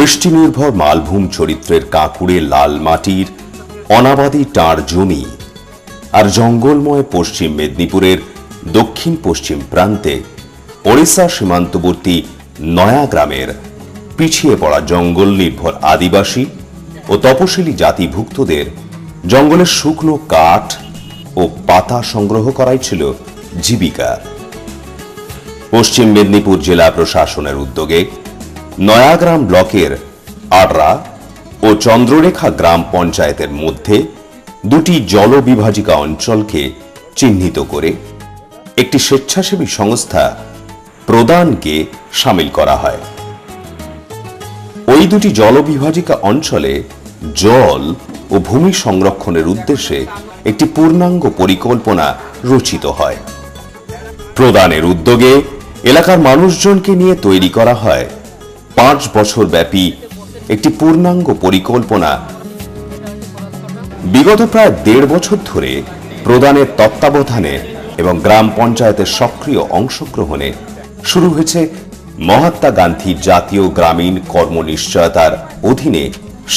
বৃষ্টি নির্ভর মালভূম চরিত্রের কাঁকুড়ে লাল মাটির অনাবাদী টাঁড় জমি আর জঙ্গলময় পশ্চিম মেদিনীপুরের দক্ষিণ পশ্চিম প্রান্তে ওড়িশা সীমান্তবর্তী নয়াগ্রামের পিছিয়ে পড়া জঙ্গল নির্ভর আদিবাসী ও তপশিলি জাতিভুক্তদের জঙ্গলের শুকনো কাঠ ও পাতা সংগ্রহ করাই ছিল জীবিকা। পশ্চিম মেদিনীপুর জেলা প্রশাসনের উদ্যোগে নয়াগ্রাম ব্লকের আড়রা ও চন্দ্ররেখা গ্রাম পঞ্চায়েতের মধ্যে দুটি জলবিভাজিকা অঞ্চলকে চিহ্নিত করে একটি স্বেচ্ছাসেবী সংস্থা প্রদানকে শামিল করা হয়। ওই দুটি জলবিভাজিকা অঞ্চলে জল ও ভূমি সংরক্ষণের উদ্দেশ্যে একটি পূর্ণাঙ্গ পরিকল্পনা রচিত হয়। প্রদানের উদ্যোগে এলাকার মানুষজনকে নিয়ে তৈরি করা হয় 5 বছর ব্যাপী একটি পূর্ণাঙ্গ পরিকল্পনা। বিগত প্রায় 1.5 বছর ধরে প্রদানের তত্ত্বাবধানে এবং গ্রাম পঞ্চায়েতের সক্রিয় অংশগ্রহণে শুরু হয়েছে মহাত্মা গান্ধী জাতীয় গ্রামীণ কর্মনিশ্চয়তার অধীনে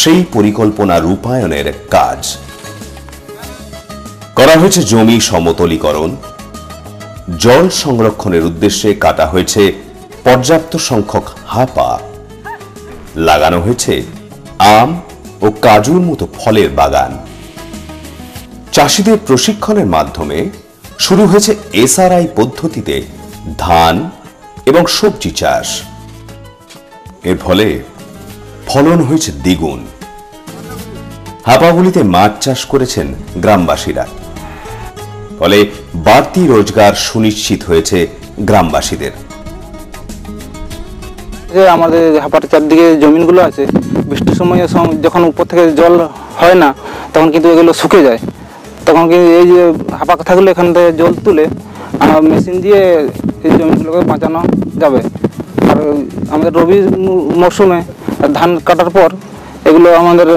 সেই পরিকল্পনা রূপায়ণের কাজ করা হয়েছে। জমি সমতলীকরণ, জল সংরক্ষণের উদ্দেশ্যে কাটা হয়েছে পর্যাপ্ত সংখ্যক হাপা, লাগানো হয়েছে আম ও কাজুর মতো ফলের বাগান। চাষিদের প্রশিক্ষণের মাধ্যমে শুরু হয়েছে এসআরআই পদ্ধতিতে ধান এবং সবজি চাষ। এর ফলে ফলন হয়েছে দ্বিগুণ। হাপাগুলিতে মাছ চাষ করেছেন গ্রামবাসীরা, ফলে বাড়তি রোজগার সুনিশ্চিত হয়েছে গ্রামবাসীদের। আমাদের হাপার চারদিকে জমিনগুলো আছে, বৃষ্টির সময় যখন উপর থেকে জল হয় না তখন কিন্তু এগুলো শুকে যায়। তখন কিন্তু এই যে হাপা থাকলে এখান থেকে জল তুলে মেশিন দিয়ে এই জমিগুলোকে বাঁচানো যাবে। আর আমাদের রবি মরশুমে ধান কাটার পর এগুলো আমাদের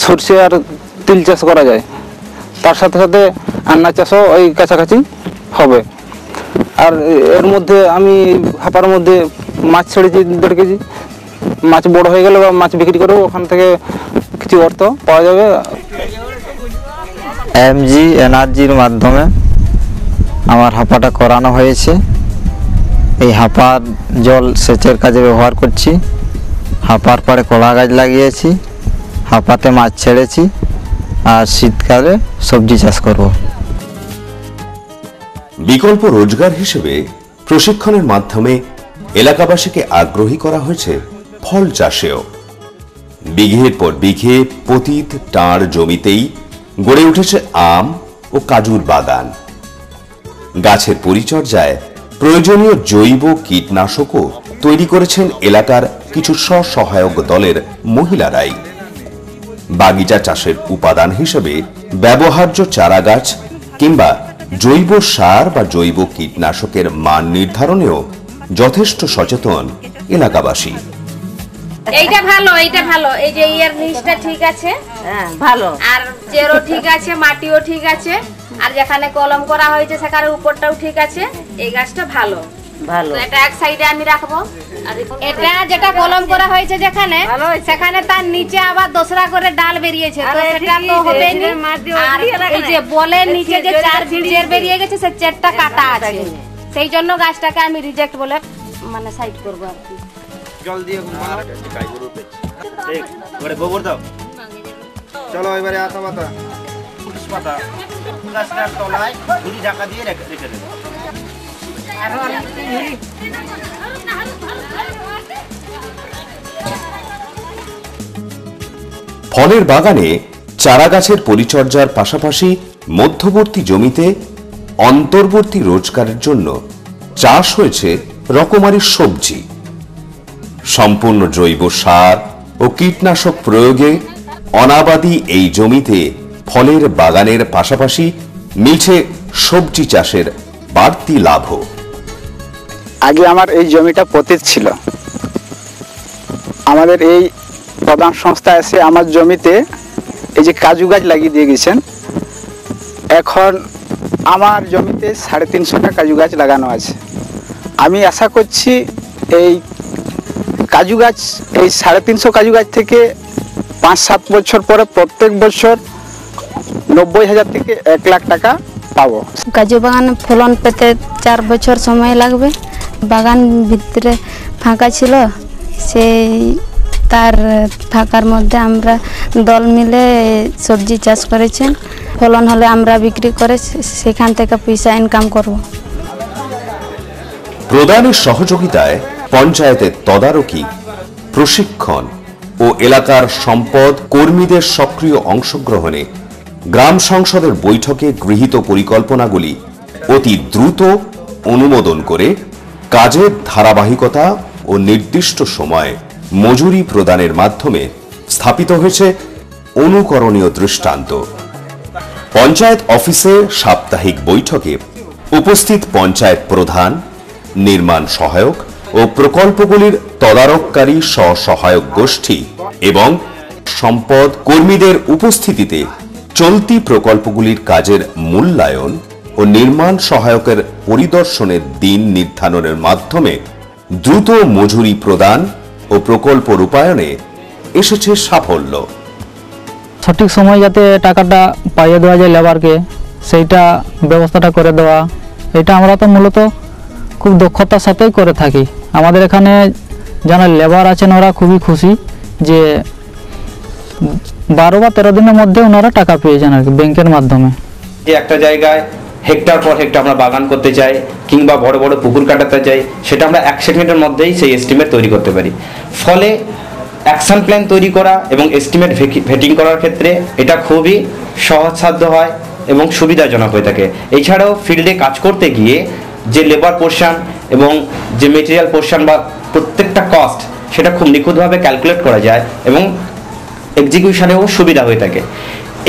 সরষে আর তিল চাষ করা যায়। তার সাথে সাথে আন্না চাষও ওই কাছাকাছি হবে। আর এর মধ্যে আমি হাপার মধ্যে মাছ ছেড়েছি 1.5 কেজি। মাছ বড় হয়ে গেলে বা মাছ বিক্রি করেও ওখান থেকে কিছু অর্থ পাওয়া যাবে। এমজি এনার্জির মাধ্যমে আমার হাপাটা করানো হয়েছে। এই হাপার জল সেচের কাজে ব্যবহার করছি। হাপার পরে কলা গাছ লাগিয়েছি, হাপাতে মাছ ছেড়েছি, আর শীতকালে সবজি চাষ করব। বিকল্প রোজগার হিসেবে প্রশিক্ষণের মাধ্যমে এলাকাবাসীকে আগ্রহী করা হয়েছে ফল চাষেও। বিঘের পর বিঘে পতিত টাঁড় জমিতেই গড়ে উঠেছে আম ও কাজুর বাগান। গাছের পরিচর্যায় প্রয়োজনীয় জৈব কীটনাশকও তৈরি করেছেন এলাকার কিছু স্বসহায়ক দলের মহিলারাই। বাগিচা চাষের উপাদান হিসেবে ব্যবহার্য চারাগাছ কিংবা জৈব সার বা জৈব কীটনাশকের মান নির্ধারণেও যথেষ্ট সচেতন এলাকাবাসী। এইটা ভালো, এইটা ভালো, এই যে ইয়ার নিচটা ঠিক আছে, হ্যাঁ ভালো, আর চেরো ঠিক আছে, মাটিও ঠিক আছে, আর যেখানে কলম করা হয়েছে সেখানে উপরটাও ঠিক আছে। এই গাছটা ভালো ভালো, এটা এক সাইডে আমি রাখবো। আর এটা যেটা কলম করা হয়েছে যেখানে, সেখানে তার নিচে আবার দোসরা করে ডাল বেরিয়েছে, তো সেটা তো হবে না। আর এই যে বলের নিচে যে 4 চের বেরিয়ে গেছে, সে চেরটা কাটা আছে, সেই জন্য গাছটাকে আমি রিজেক্ট বলে মানে সাইড করব আর কি। জল দিয়ে গাই গরু পেছি ঠিক এবারে গোবর দাও। চলো এবারে আতা পাতা, পুলিশ পাতা গাছটার তলায় ঝুড়ি ঢাকা দিয়ে রেখে দেব। ফলের বাগানে চারা গাছের পরিচর্যার পাশাপাশি মধ্যবর্তী জমিতে অন্তর্বর্তী রোজগারের জন্য চাষ হয়েছে রকমারি সবজি। সম্পূর্ণ জৈব সার ও কীটনাশক প্রয়োগে অনাবাদী এই জমিতে ফলের বাগানের পাশাপাশি মিলছে সবজি চাষের বাড়তি লাভও। আগে আমার এই জমিটা পতিত ছিল। আমাদের এই প্রধান সংস্থা এসে আমার জমিতে এই যে কাজু গাছ লাগিয়ে দিয়ে গেছেন। এখন আমার জমিতে 350টা কাজু গাছ লাগানো আছে। আমি আশা করছি এই কাজু গাছ এই 350 কাজু গাছ থেকে 5-7 বছর পরে প্রত্যেক বছর 90,000 থেকে 1 লাখ টাকা পাবো। কাজু বাগান ফলন পেতে 4 বছর সময় লাগবে। বাগান ভিতরে ফাঁকা ছিল, সেই তার ফাঁকার মধ্যে আমরা দল মিলে সবজি চাষ করেছেন। ফলন হলে আমরা বিক্রি করে সেখান থেকে পয়সা ইনকাম করব। প্রদানের সহযোগিতায় পঞ্চায়েতের তদারকি, প্রশিক্ষণ ও এলাকার সম্পদ কর্মীদের সক্রিয় অংশগ্রহণে গ্রাম সংসদের বৈঠকে গৃহীত পরিকল্পনাগুলি অতি দ্রুত অনুমোদন করে কাজের ধারাবাহিকতা ও নির্দিষ্ট সময়ে মজুরি প্রদানের মাধ্যমে স্থাপিত হয়েছে অনুকরণীয় দৃষ্টান্ত। পঞ্চায়েত অফিসে সাপ্তাহিক বৈঠকে উপস্থিত পঞ্চায়েত প্রধান, নির্মাণ সহায়ক ও প্রকল্পগুলির তদারককারী স্ব-সহায়ক গোষ্ঠী এবং সম্পদ কর্মীদের উপস্থিতিতে চলতি প্রকল্পগুলির কাজের মূল্যায়ন ও নির্মাণ সহায়কের পরিদর্শনের দিন নির্ধারণের মাধ্যমে দ্রুত মজুরি প্রদান ও প্রকল্প রূপায়ণে এসেছে সাফল্য। সঠিক সময় যাতে টাকাটা পাইয়ে দেওয়া যায় লেবারকে, সেইটা ব্যবস্থাটা করে দেওয়া, এটা আমরা তো মূলত খুব দক্ষতার সাথেই করে থাকি। আমাদের এখানে যারা লেবার আছেন ওরা খুবই খুশি যে 12 বা 13 দিনের মধ্যে ওনারা টাকা পেয়েছেন আর কি ব্যাংকের মাধ্যমে। যে একটা জায়গায় হেক্টর পর হেক্টর আমরা বাগান করতে চাই কিংবা বড় বড় পুকুর কাটাতে চাই, সেটা আমরা 1 সেকেন্ডের মধ্যেই সেই এস্টিমেট তৈরি করতে পারি। ফলে অ্যাকশন প্ল্যান তৈরি করা এবং এস্টিমেট ভেটিং করার ক্ষেত্রে এটা খুবই সহজসাধ্য হয় এবং সুবিধাজনক হয়ে থাকে। এছাড়াও ফিল্ডে কাজ করতে গিয়ে যে লেবার পোর্শন এবং যে মেটেরিয়াল পোর্শন বা প্রত্যেকটা কস্ট সেটা খুব নিখুঁতভাবে ক্যালকুলেট করা যায় এবং এক্সিকিউশনেও সুবিধা হয়ে থাকে।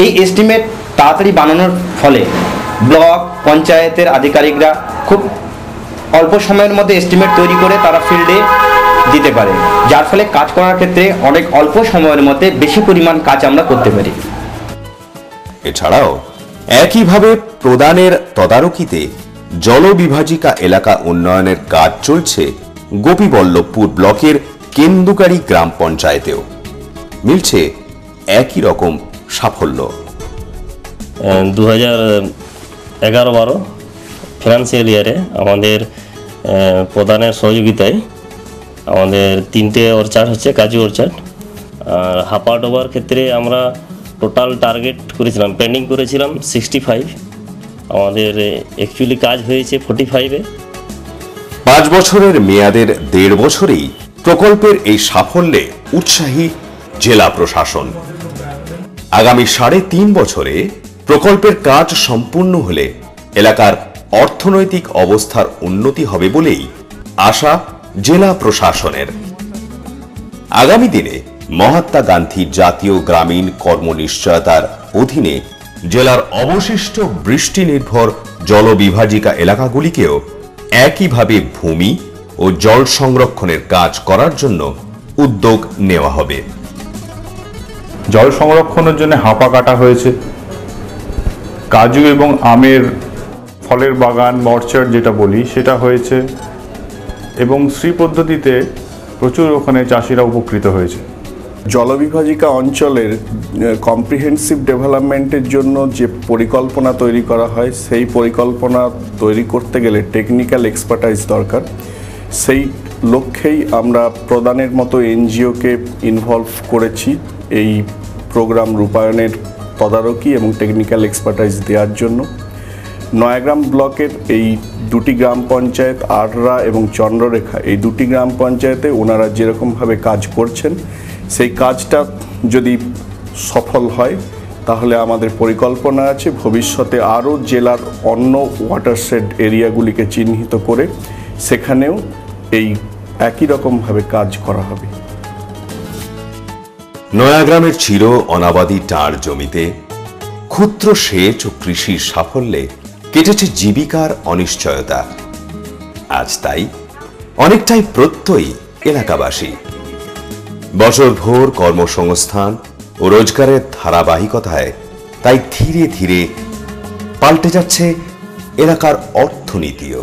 এই এস্টিমেট তাড়াতাড়ি বানানোর ফলে ব্লক পঞ্চায়েতের আধিকারিকরা খুব অল্প সময়ের মধ্যে এস্টিমেট তৈরি করে তারা ফিল্ডে দিতে পারে, যার ফলে কাজ করার ক্ষেত্রে অনেক অল্প সময়ের মধ্যে বেশি পরিমাণ কাজ আমরা করতে পারি। এছাড়াও একইভাবে প্রদানের তদারকিতে জলবিভাজিকা এলাকা উন্নয়নের কাজ চলছে গোপীবল্লভপুর ব্লকের কেন্দুকারী গ্রাম পঞ্চায়েতেও। মিলছে একই রকম সাফল্য। 2011-12 ফিনান্সিয়াল ইয়ারে আমাদের প্রধানের সহযোগিতায় আমাদের 3টে অর্চার্ড হচ্ছে কাজু অর্চার্ড। আর হাপা ডোবার ক্ষেত্রে আমরা টোটাল টার্গেট করেছিলাম, পেন্ডিং করেছিলাম 65, আমাদের অ্যাকচুয়ালি কাজ হয়েছে 45-এ। 5 বছরের মেয়াদের 1.5 বছরেই প্রকল্পের এই সাফল্যে উৎসাহী জেলা প্রশাসন। আগামী 3.5 বছরে প্রকল্পের কাজ সম্পূর্ণ হলে এলাকার অর্থনৈতিক অবস্থার উন্নতি হবে বলেই আশা জেলা প্রশাসনের। আগামী দিনে মহাত্মা গান্ধী জাতীয় গ্রামীণ কর্মনিশ্চয়তার অধীনে জেলার অবশিষ্ট বৃষ্টি নির্ভর জলবিভাজিকা এলাকাগুলিকেও একইভাবে ভূমি ও জল সংরক্ষণের কাজ করার জন্য উদ্যোগ নেওয়া হবে। জল সংরক্ষণের জন্য হাপা কাটা হয়েছে, কাজু এবং আমের ফলের বাগান অর্চার্ড যেটা বলি সেটা হয়েছে এবং শ্রী পদ্ধতিতে প্রচুর ওখানে চাষিরা উপকৃত হয়েছে। জলবিভাজিকা অঞ্চলের কম্প্রিহেন্সিভ ডেভেলপমেন্টের জন্য যে পরিকল্পনা তৈরি করা হয়, সেই পরিকল্পনা তৈরি করতে গেলে টেকনিক্যাল এক্সপার্টাইজ দরকার। সেই লক্ষ্যেই আমরা প্রদানের মতো এনজিওকে ইনভলভ করেছি এই প্রোগ্রাম রূপায়ণের তদারকি এবং টেকনিক্যাল এক্সপার্টাইজ দেওয়ার জন্য। নয়াগ্রাম ব্লকের এই 2টি গ্রাম পঞ্চায়েত আররা এবং চন্দ্ররেখা, এই 2টি গ্রাম পঞ্চায়েতে ওনারা যেরকমভাবে কাজ করছেন, সেই কাজটা যদি সফল হয় তাহলে আমাদের পরিকল্পনা আছে ভবিষ্যতে আরও জেলার অন্য ওয়াটারশেড এরিয়াগুলিকে চিহ্নিত করে সেখানেও এই একই রকমভাবে কাজ করা হবে। নয়াগ্রামের চির অনাবাদী টাঁড় জমিতে ক্ষুদ্র সেচ ও কৃষির সাফল্যে কেটেছে জীবিকার অনিশ্চয়তা। আজ তাই অনেকটাই প্রত্যয়ী এলাকাবাসী। বছরভর কর্মসংস্থান ও রোজগারের ধারাবাহিকতায় তাই ধীরে ধীরে পাল্টে যাচ্ছে এলাকার অর্থনীতিও।